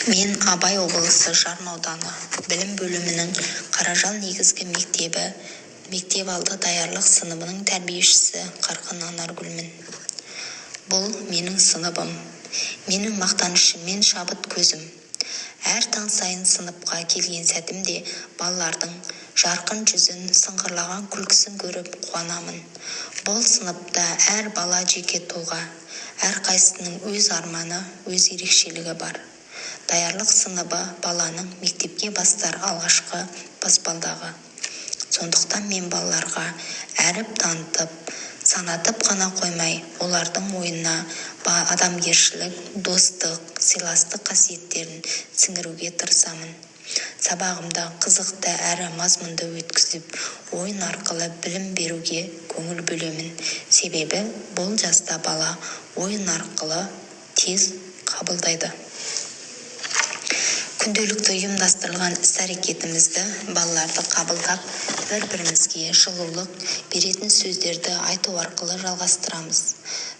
Мен Абай облысы Жарын ауданы білім бөлімінің Қаражал негізгі мектеп алды даярлық сыныбының тәрбиешісі Қарқын Анаргүлмін. Бұл менің сыныбым, менің мақтанышым мен шабыт көзім. Әр таң сайын сыныпқа келген сәтімде балалардың жарқын жүзін, сыңғырлаған күлкісін көріп қуанамын. Бұл сыныпта әр бала жеке тұлға, әр қайсының өз арманы, өз ерекшелігі бар. Даярлық сыныбы баланың мектепке бастар алғашқы баспалдағы. Сондықтан мен балаларға әріп танытып, санатып қана қоймай, олардың ойына адамгершілік, достық, сыйластық қасиеттерін сіңіруге тырысамын. Сабағымда қызықты әрі мазмұнды өткізіп, ойын арқылы білім беруге көңіл бөлемін. Себебі бұл жаста бала ойын арқылы тез қабылдайды. Күнделікті ұйымдастырылған іс-әрекетімізді балаларды қабылдап, бір-бірімізге жылулық беретін сөздерді айту арқылы жалғастырамыз.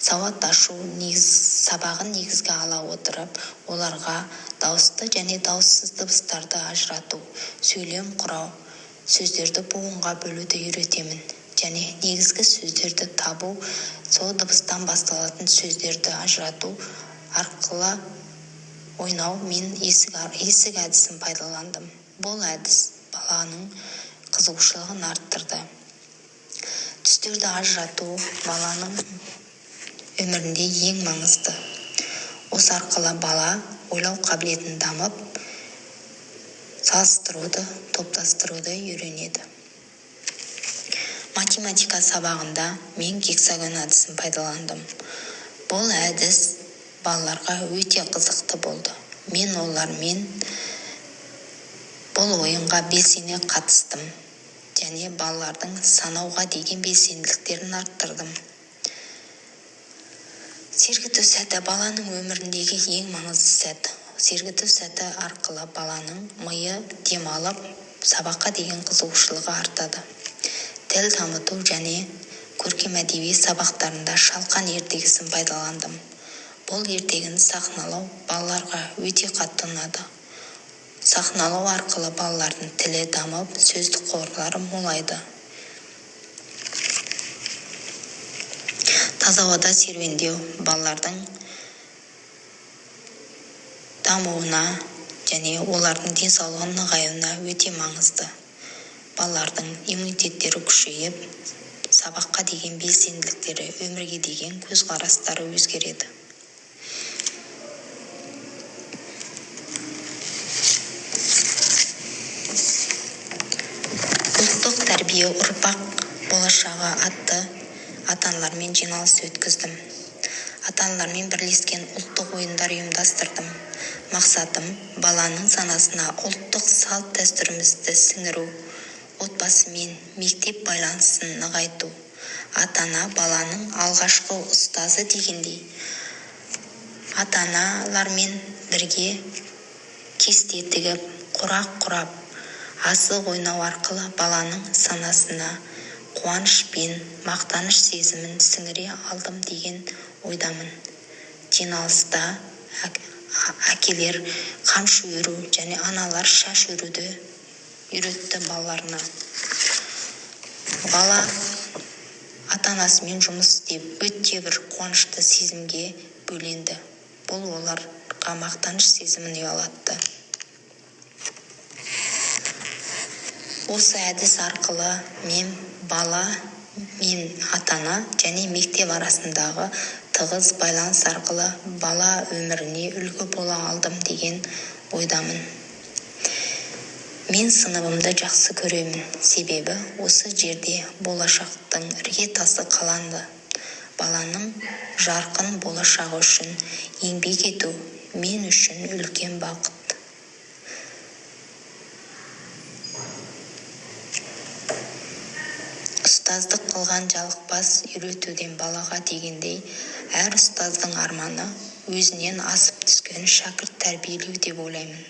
Сауат ашу сабағын негізге ала отырып, оларға дауысты және дауыссыз дыбыстарды ажырату, сөйлем құрау, сөздерді буынға бөлуді үйретемін. Және негізгі сөздерді табу, сол дыбыстан басталатын сөздерді ажырату арқылы ойнау мен есік әдісін пайдаландым. Бұл әдіс баланың қызығушылығын арттырды. Түстерді ажырату баланың өмірінде ең маңызды. Осы арқылы бала ойлау қабілетін дамып, салыстыруды, топтастыруды үйренеді. Математика сабағында мен гексагон әдісін пайдаландым. Бұл әдіс балаларға өте қызықты болды. Мен олармен бұл ойынға белсене қатыстым және балалардың санауға деген белсенділіктерін арттырдым. Сергіту сәті баланың өміріндегі ең маңызды сәт. Сергіту сәті арқылы баланың миы демалып, сабаққа деген қызығушылығы артады. Тіл дамыту және көркем әдеби сабақтарында шалқан ертегісін пайдаландым. Бұл ертегіні сахналау балаларға өте қатты ұнады. Сахналау арқылы балалардың тілі дамып, сөздік қорлары молайды. Таза ауада серуендеу балалардың дамуына және олардың денсаулығын нығаюына өте маңызды. Балалардың иммунитеттері күшейіп, сабаққа деген белсенділіктері, өмірге деген көзқарастары өзгереді. Ұлттық тәрбие ұрпақ болашағы атты ата-аналармен жиналыс өткіздім. Ата-аналармен бірлескен ұлттық ойындар ұйымдастырдым. Мақсатым баланың санасына ұлттық салт дәстүрімізді сіңіру, отбасы мен мектеп байланысын нығайту. Ата-ана баланың алғашқы ұстазы дегендей. Ата-аналармен бірге кесте тігіп, құрақ құрап, асық ойнау арқылы баланың санасына қуаныш пен мақтаныш сезімін сіңіре алдым деген ойдамын. Жиналыста әкелер қамшы өру және аналар шаш өруді үйретті балаларына. Бала ата-анасымен жұмыс істеп өте бір қуанышты сезімге бөленді. Бұл оларға мақтаныш сезімін ұялатты. Осы әдіс арқылы мен бала, мен ата-ана және мектеп арасындағы тығыз байланыс арқылы бала өміріне үлгі бола алдым деген ойдамын. Мен сыныбымды жақсы көремін, себебі осы жерде болашақтың іргетасы қаланды. Баланың жарқын болашағы үшін еңбек ету мен үшін үлкен бақыт. Ұстаздық қылған жалықпас үйретуден балаға дегендей, әр ұстаздың арманы өзінен асып түскен шәкірт тәрбиелеу деп ойлаймын.